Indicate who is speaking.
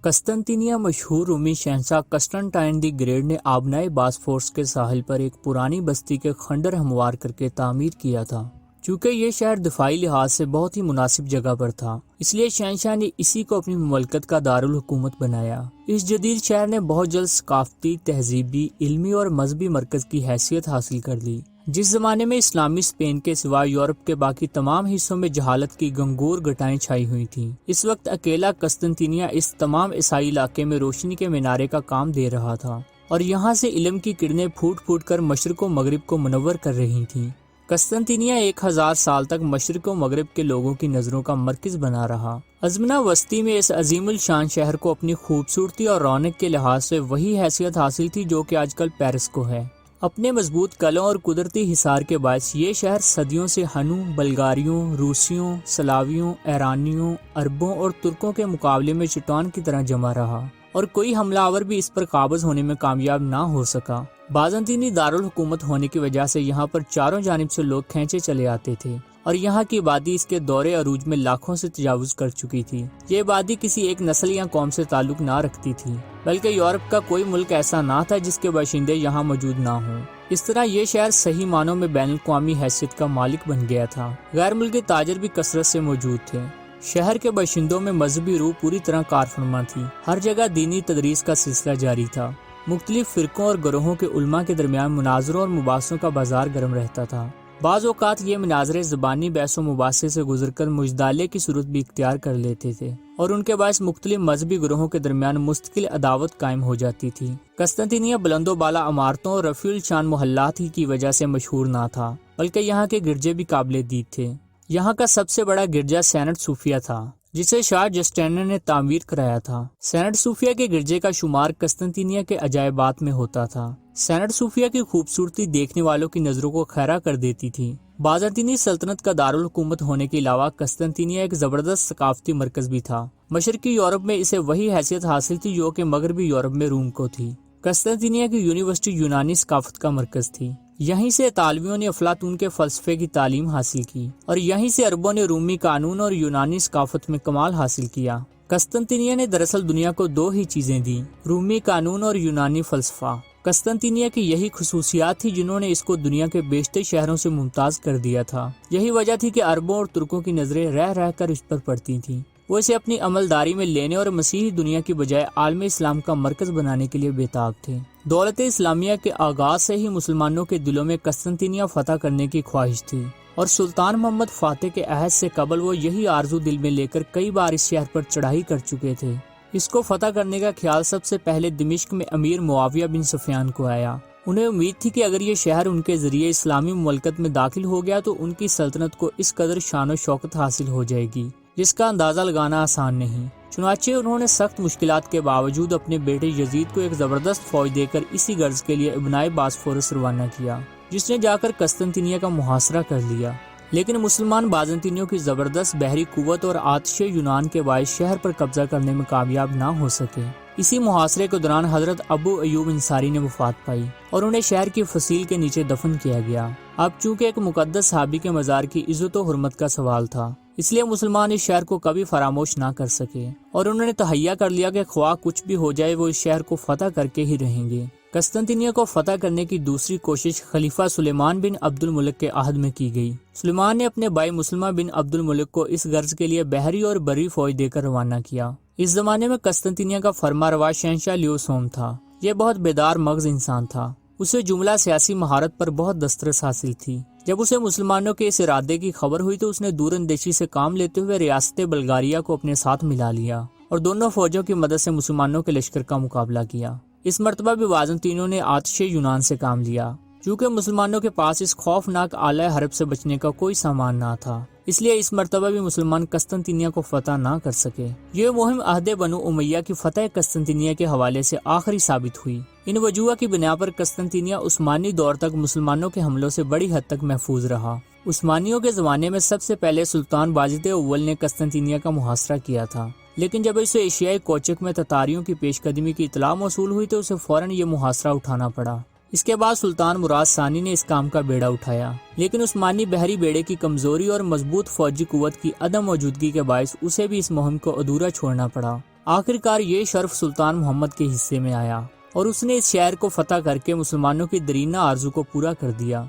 Speaker 1: قسطنطنیہ مشہور رومی شہنشاہ Constantin the great نے آبنائے باسفورس کے ساحل پر ایک پرانی بستی کے خنڈر ہموار کر کے تعمیر کیا تھا۔ چونکہ یہ شہر دفاعی لحاظ سے بہت ہی مناسب جگہ پر تھا، اس لیے شہنشاہ نے اسی کو اپنی مملکت کا دارالحکومت بنایا۔ اس جدید شہر نے بہت جلد ثقافتی، تہذیبی، علمی اور مذہبی مرکز کی حیثیت حاصل کر لی۔ جس زمانے میں اسلامی اسپین کے سوا یورپ کے باقی تمام حصوں میں جہالت کی گنگور گٹائیں چھائی ہوئی تھیں، اس وقت اکیلا قسطنطنیہ اس تمام عیسائی علاقے میں روشنی کے مینارے کا کام دے رہا تھا، اور یہاں سے علم کی کرنیں پھوٹ پھوٹ کر مشرق و مغرب کو منور کر رہی تھیں۔ قسطنطنیہ 1000 سال تک مشرق و مغرب کے لوگوں کی نظروں کا مرکز بنا رہا۔ ازمنہ وسطی میں اس عظیم الشان شہر کو اپنی خوبصورتی اور رونق کے لحاظ سے وہی حیثیت حاصل تھی جو کہ آج کل پیرس کو ہے۔ اپنے مضبوط قلعوں اور قدرتی حصار کے باعث یہ شہر صدیوں سے ہنوں، بلغاریوں، روسیوں، سلاویوں، ایرانیوں، عربوں اور ترکوں کے مقابلے میں چٹان کی طرح جمع رہا، اور کوئی حملہ آور بھی اس پر قابض ہونے میں کامیاب نہ ہو سکا۔ بازنطینی دارالحکومت ہونے کی وجہ سے یہاں پر چاروں جانب سے لوگ کھینچے چلے آتے تھے، اور یہاں کی آبادی اس کے دور عروج میں لاکھوں سے تجاوز کر چکی تھی۔ یہ آبادی کسی ایک نسل یا قوم سے تعلق نہ رکھتی تھی، بلکہ یورپ کا کوئی ملک ایسا نہ تھا جس کے باشندے یہاں موجود نہ ہوں۔ اس طرح یہ شہر صحیح معنوں میں بین الاقوامی حیثیت کا مالک بن گیا تھا۔ غیر ملکی تاجر بھی کثرت سے موجود تھے۔ شہر کے باشندوں میں مذہبی روح پوری طرح کارفرما تھی۔ ہر جگہ دینی تدریس کا سلسلہ جاری تھا۔ مختلف فرقوں اور گروہوں کے علماء کے درمیان مناظروں اور مباحثوں کا بازار گرم رہتا تھا۔ بعض اوقات یہ مناظرے زبانی بحث و مباحثے سے گزر کر مجادلے کی صورت بھی اختیار کر لیتے تھے، اور ان کے باعث مختلف مذہبی گروہوں کے درمیان مستقل عداوت قائم ہو جاتی تھی۔ قسطنطنیہ بلند و بالا عمارتوں اور رفیع الشان محلات ہی کی وجہ سے مشہور نہ تھا، بلکہ یہاں کے گرجے بھی قابل دید تھے۔ یہاں کا سب سے بڑا گرجا سینٹ صوفیہ تھا، جسے شاہ جسٹینین نے تعمیر کرایا تھا۔ سینٹ صوفیہ کے گرجے کا شمار قسطنطنیہ کے عجائبات میں ہوتا تھا۔ سینٹ صوفیہ کی خوبصورتی دیکھنے والوں کی نظروں کو خیرہ کر دیتی تھی۔ بازنطینی سلطنت کا دارالحکومت ہونے کے علاوہ قسطنطنیہ ایک زبردست ثقافتی مرکز بھی تھا۔ مشرقی یورپ میں اسے وہی حیثیت حاصل تھی جو کہ مغربی یورپ میں روم کو تھی۔ قسطنطنیہ کی یونیورسٹی یونانی ثقافت کا مرکز تھی۔ یہیں سے اطالویوں نے افلاطون کے فلسفے کی تعلیم حاصل کی، اور یہیں سے عربوں نے رومی قانون اور یونانی ثقافت میں کمال حاصل کیا۔ قسطنطنیہ نے دراصل دنیا کو دو ہی چیزیں دیں، رومی قانون اور یونانی فلسفہ۔ قسطنطنیہ کی یہی خصوصیات تھی جنہوں نے اس کو دنیا کے بیشتر شہروں سے ممتاز کر دیا تھا۔ یہی وجہ تھی کہ عربوں اور ترکوں کی نظریں رہ رہ کر اس پر پڑتی تھیں۔ وہ اسے اپنی عملداری میں لینے اور مسیحی دنیا کی بجائے عالم اسلام کا مرکز بنانے کے لیے بےتاب تھے۔ دولت اسلامیہ کے آغاز سے ہی مسلمانوں کے دلوں میں قسطنطنیہ فتح کرنے کی خواہش تھی، اور سلطان محمد فاتح کے عہد سے قبل وہ یہی آرزو دل میں لے کر کئی بار اس شہر پر چڑھائی کر چکے تھے۔ اس کو فتح کرنے کا خیال سب سے پہلے دمشق میں امیر معاویہ بن سفیان کو آیا۔ انہیں امید تھی کہ اگر یہ شہر ان کے ذریعے اسلامی مملکت میں داخل ہو گیا تو ان کی سلطنت کو اس قدر شان و شوکت حاصل ہو جائے گی جس کا اندازہ لگانا آسان نہیں۔ چنانچہ انہوں نے سخت مشکلات کے باوجود اپنے بیٹے یزید کو ایک زبردست فوج دے کر اسی غرض کے لیے ابنائے باسفورس روانہ کیا، جس نے جا کر قسطنطنیہ کا محاصرہ کر لیا۔ لیکن مسلمان بازنطینیوں کی زبردست بحری قوت اور آتش یونان کے باعث شہر پر قبضہ کرنے میں کامیاب نہ ہو سکے۔ اسی محاصرے کے دوران حضرت ابو ایوب انصاری نے وفات پائی، اور انہیں شہر کی فصیل کے نیچے دفن کیا گیا۔ اب چونکہ ایک مقدس صحابی کے مزار کی عزت و حرمت کا سوال تھا، اس لیے مسلمان اس شہر کو کبھی فراموش نہ کر سکے، اور انہوں نے تہیہ کر لیا کہ خواہ کچھ بھی ہو جائے وہ اس شہر کو فتح کر کے ہی رہیں گے۔ قسطنطنیہ کو فتح کرنے کی دوسری کوشش خلیفہ سلیمان بن عبد الملک کے عہد میں کی گئی۔ سلیمان نے اپنے بھائی مسلمہ بن عبد الملک کو اس غرض کے لیے بحری اور بری فوج دے کر روانہ کیا۔ اس زمانے میں قسطنطنیہ کا فرما روا شہنشاہ لیوسوم تھا۔ یہ بہت بیدار مغز انسان تھا۔ اسے جملہ سیاسی مہارت پر بہت دسترس حاصل تھی۔ جب اسے مسلمانوں کے اس ارادے کی خبر ہوئی تو اس نے دور اندیشی سے کام لیتے ہوئے ریاست بلغاریہ کو اپنے ساتھ ملا لیا، اور دونوں فوجوں کی مدد سے مسلمانوں کے لشکر کا مقابلہ کیا۔ اس مرتبہ بھی بازنطینیوں نے آتش یونان سے کام لیا۔ چونکہ مسلمانوں کے پاس اس خوفناک آلہ حرب سے بچنے کا کوئی سامان نہ تھا، اس لیے اس مرتبہ بھی مسلمان قسطنطنیہ کو فتح نہ کر سکے۔ یہ مہم عہد بنو امیہ کی فتح قسطنطنیہ کے حوالے سے آخری ثابت ہوئی۔ ان وجوہ کی بنا پر قسطنطنیہ عثمانی دور تک مسلمانوں کے حملوں سے بڑی حد تک محفوظ رہا۔ عثمانیوں کے زمانے میں سب سے پہلے سلطان باجد اول نے قسطنطنیہ کا محاصرہ کیا تھا، لیکن جب اسے ایشیائی کوچک میں تتاریوں کی پیش قدمی کی اطلاع موصول ہوئی تو اسے فوراً یہ محاصرہ اٹھانا پڑا۔ اس کے بعد سلطان مراد ثانی نے اس کام کا بیڑا اٹھایا، لیکن عثمانی بحری بیڑے کی کمزوری اور مضبوط فوجی قوت کی عدم موجودگی کے باعث اسے بھی اس مہم کو ادھورا چھوڑنا پڑا۔ آخرکار یہ شرف سلطان محمد کے حصے میں آیا اور اس نے اس شہر کو فتح کر کے مسلمانوں کی درینہ آرزو کو پورا کر دیا۔